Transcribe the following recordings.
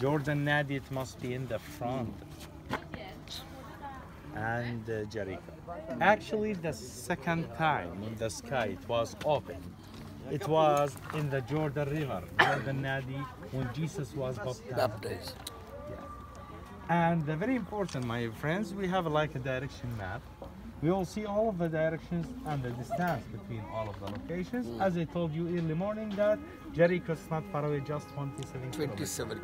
Jordan Nadi, it must be in the front. And Jericho. Actually, the second time in the sky it was open. It was in the Jordan River, Jordan Nadi, when Jesus was baptized. Yeah. And very important, my friends, we have like a direction map. We will see all of the directions and the distance between all of the locations. As I told you early morning that Jericho is not far away, just 27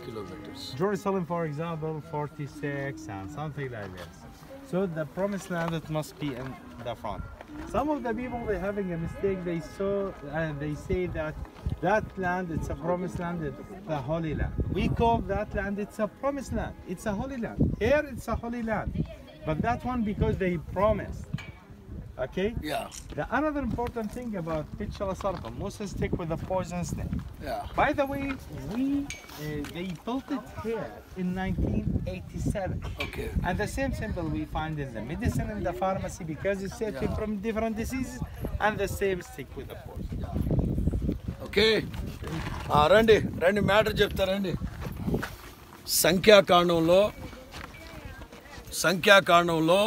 kilometers. Jerusalem, for example, 46 and something like this. So the promised land, it must be in the front. Some of the people, they're having a mistake. They say that that land, it's a promised land, it's the Holy Land. We call that land, it's a promised land. It's a Holy Land. Here, it's a Holy Land. But that one, because they promised. Okay? Yeah. The another important thing about Beit Shalasarqa, Moses stick with the poison snake. Yeah. By the way, they built it here in 1987. Okay. And the same symbol we find in the medicine and the pharmacy, because it's safe from different diseases, and the same stick with the poison. Okay. రండి matter చెప్తారండి. సంఖ్యాకాండంలో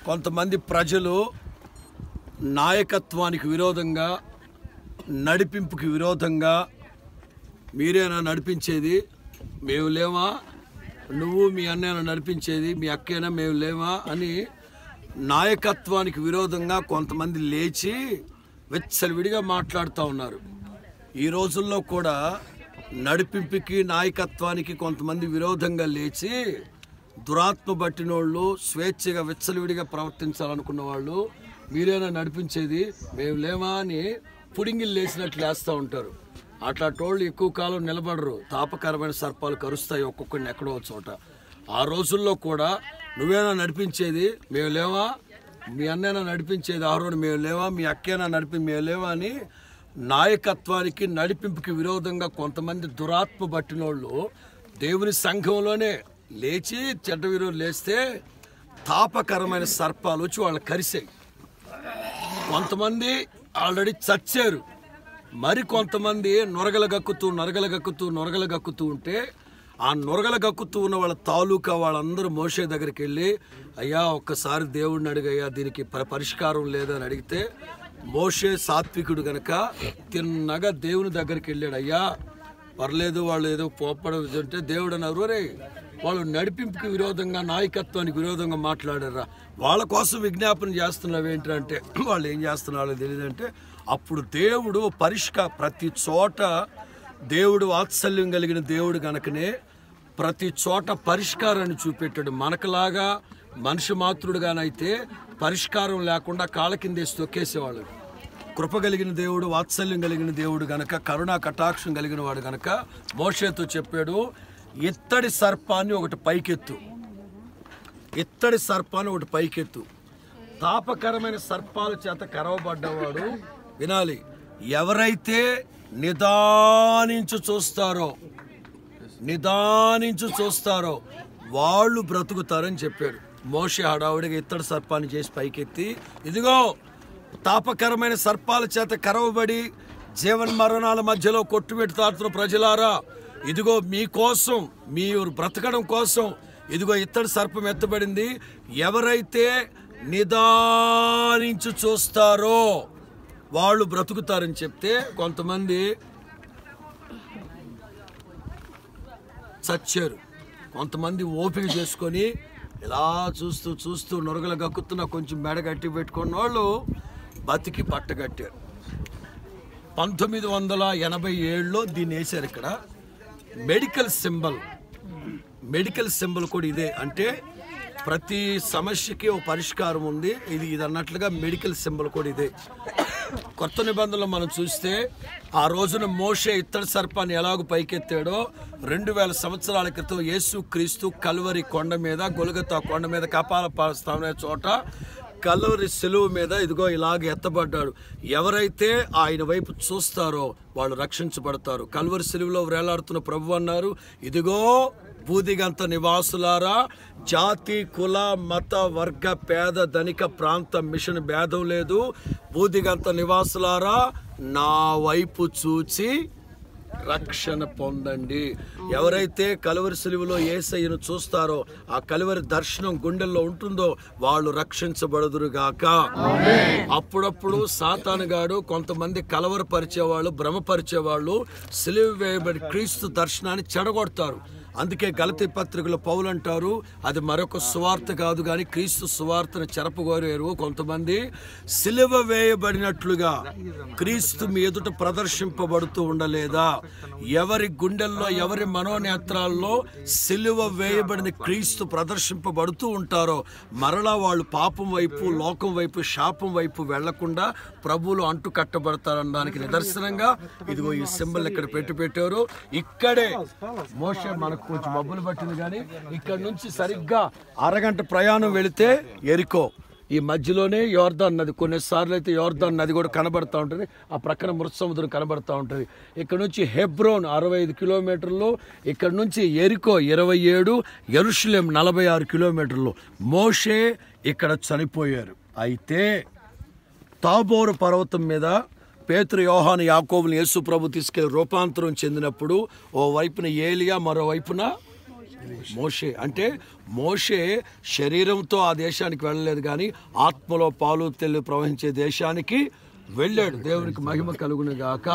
కొంతమంది ప్రజలు నాయకత్వానికి విరోధంగా, నడిపింపుకి విరోధంగా, మీరేనా నడిపించేది, మేము లేమా, నువ్వు మీ అన్నయ్యనా నడిపించేది, మీ అక్కేనా, మేము లేమా అని నాయకత్వానికి విరోధంగా కొంతమంది లేచి వెచ్చలవిడిగా మాట్లాడుతూ ఉన్నారు. ఈ రోజుల్లో కూడా నడిపింపుకి, నాయకత్వానికి కొంతమంది విరోధంగా లేచి దురాత్మ బట్టినోళ్ళు, స్వేచ్ఛగా విచ్చలవిడిగా ప్రవర్తించాలనుకున్న వాళ్ళు, మీరేనా నడిపించేది, మేము లేమా అని పుడింగిలు లేచినట్లు లేస్తూ ఉంటారు. అట్లాంటోళ్ళు ఎక్కువ కాలం నిలబడరు. తాపకరమైన సర్పాలు కరుస్తాయి ఒక్కొక్కరిని ఎక్కడో చోట. ఆ రోజుల్లో కూడా నువ్వేనా నడిపించేది, మేము లేవా, మీ అన్నైనా నడిపించేది, ఆరోజు మేము లేవా, మీ అక్కేనా మేము లేవా అని నాయకత్వానికి, నడిపింపుకి విరోధంగా కొంతమంది దురాత్మ బట్టినోళ్ళు దేవుని సంఘంలోనే లేచి చెడ్డ విరోధులు లేస్తే తాపకరమైన సర్పాలు వచ్చి వాళ్ళు కరిసాయి. కొంతమంది ఆల్రెడీ చచ్చారు. మరి కొంతమంది నొరగలు గక్కుతూ ఉంటే ఆ నొరగలు గక్కుతూ ఉన్న వాళ్ళ తాలూకా వాళ్ళందరూ మోషే దగ్గరికి వెళ్ళి, అయ్యా ఒక్కసారి దేవుడిని అడిగయ్యా, దీనికి పరిష్కారం లేదని అడిగితే, మోషే సాత్వికుడు గనక తిన్నగా దేవుని దగ్గరికి వెళ్ళాడు. అయ్యా పర్లేదు, వాళ్ళు ఏదో పోపడుతుంటే దేవుడు అన్నారు, రే వాళ్ళు నడిపింపుకి విరోధంగా, నాయకత్వానికి విరోధంగా మాట్లాడారా, వాళ్ళ కోసం విజ్ఞాపన చేస్తున్నావు ఏంటంటే, వాళ్ళు ఏం చేస్తున్నారో తెలియదంటే, అప్పుడు దేవుడు ప్రతి చోట దేవుడు వాత్సల్యం కలిగిన దేవుడు గనకనే ప్రతి చోట పరిష్కారాన్ని చూపెట్టాడు. మనకులాగా మనిషి మాతృడుగానైతే పరిష్కారం లేకుండా కాళ్ళ కిందేసి తొక్కేసేవాళ్ళు. కృప కలిగిన దేవుడు, వాత్సల్యం కలిగిన దేవుడు గనక, కరుణా కటాక్షం కలిగిన వాడు గనక మోషేతో చెప్పాడు, ఇత్తడి సర్పాన్ని ఒకటి పైకెత్తు, తాపకరమైన సర్పాల చేత కరవబడ్డవాడు వినాలి, ఎవరైతే నిదానించు చూస్తారో వాళ్ళు బ్రతుకుతారని చెప్పాడు. మోషే హడావుడిగా ఇత్తడి సర్పాన్ని చేసి పైకెత్తి, ఇదిగో తాపకరమైన సర్పాల చేత కరవబడి జీవన్మరణాల మధ్యలో కొట్టుబెట్టుతాడుతున్న ప్రజలారా, ఇదిగో మీకోసం, మీరు బ్రతకడం కోసం ఇదిగో ఇత్తడి సర్పం ఎత్తబడింది, ఎవరైతే నిదానించు చూస్తారో వాళ్ళు బ్రతుకుతారని చెప్తే కొంతమంది చచ్చారు. కొంతమంది ఓపిక చేసుకొని ఇలా చూస్తూ నొరగలు గక్కుతున్న కొంచెం మెడ గట్టి పెట్టుకున్న వాళ్ళు బతికి పట్టగట్టారు. 1987లో దీన్ని వేశారు. ఇక్కడ మెడికల్ సింబల్ కూడా ఇదే. అంటే ప్రతి సమస్యకి ఒక పరిష్కారం ఉంది, ఇది అన్నట్లుగా మెడికల్ సింబల్ కూడా ఇదే. కొత్త నిబంధనలు మనం చూస్తే ఆ రోజున మోషే ఇత్తడి సర్పాన్ని ఎలాగో పైకెత్తాడో 2000 సంవత్సరాల క్రితం యేసు క్రీస్తు కల్వరి కొండ మీద, గొల్గొతా కొండ మీద, కపాల స్థానం చోట కల్వరి సిలువ మీద ఇదిగో ఇలాగ ఎత్తబడ్డాడు. ఎవరైతే ఆయన వైపు చూస్తారో వాళ్ళు రక్షించబడతారు. కల్వరి సిలువలో వేలాడుతున్న ప్రభు అన్నారు, ఇదిగో బూదిగంత నివాసులారా, జాతి, కుల, మత, వర్గ, పేద, ధనిక, ప్రాంత, మిషన్ భేదం లేదు, బూదిగంత నివాసులారా నా వైపు చూచి రక్షణ పొందండి. ఎవరైతే కలువరి సిలువలో యేసయ్యను చూస్తారో, ఆ కలువరి దర్శనం గుండెల్లో ఉంటుందో వాళ్ళు రక్షించబడుదురుగాక. అప్పుడప్పుడు సాతానుగాడు కొంతమంది కలవరపరిచేవాళ్ళు, భ్రమపరిచేవాళ్ళు సిలువ వేయబడి క్రీస్తు దర్శనాన్ని చెడగొడతారు. అందుకే గలతీ పత్రికలో పౌలు అంటారు, అది మరొక సువార్త కాదు కానీ క్రీస్తు సువార్తను చెరపగోరారు కొంతమంది. సిలువ వేయబడినట్లుగా క్రీస్తు మీ ఎదుట ప్రదర్శింపబడుతూ ఉండలేదా? ఎవరి గుండెల్లో, ఎవరి మనోనేత్రాల్లో సిలువ వేయబడిన క్రీస్తు ప్రదర్శింపబడుతూ ఉంటారో మరలా వాళ్ళు పాపం వైపు, లోకం వైపు, శాపం వైపు వెళ్లకుండా ప్రభువులు అంటు కట్టబడతారనడానికి నిదర్శనంగా ఇదిగో ఈ సింబల్ ఇక్కడ పెట్టారు. ఇక్కడే మోషే, మనకు కొంచెం మబ్బులు పట్టింది కానీ ఇక్కడ నుంచి సరిగ్గా అరగంట ప్రయాణం వెళితే ఎరికో. ఈ మధ్యలోనే యోర్దాన్ నది, కొన్నిసార్లు అయితే యోర్దాన్ నది కూడా కనబడతా ఉంటుంది, ఆ ప్రక్కన మృత సముద్రం కనబడతా ఉంటుంది. ఇక్కడ నుంచి హెబ్రోన్ 65 కిలోమీటర్లు, ఇక్కడ నుంచి ఎరికో 27, యెరూషలేం 46 కిలోమీటర్లు. మోషే ఇక్కడ చనిపోయారు. అయితే తాబోరు పర్వతం మీద పేతురు, యోహాను, యాకోబుని యేసు ప్రభు తీసుకెళ్లి రూపాంతరం చెందినప్పుడు ఓ వైపున ఏలియా, మరోవైపున మోషే. అంటే మోషే శరీరంతో ఆ దేశానికి వెళ్ళలేదు కానీ ఆత్మలో పాలు తెల్లు ప్రవహించే దేశానికి వెళ్ళాడు. దేవునికి మహిమ కలుగును గాక.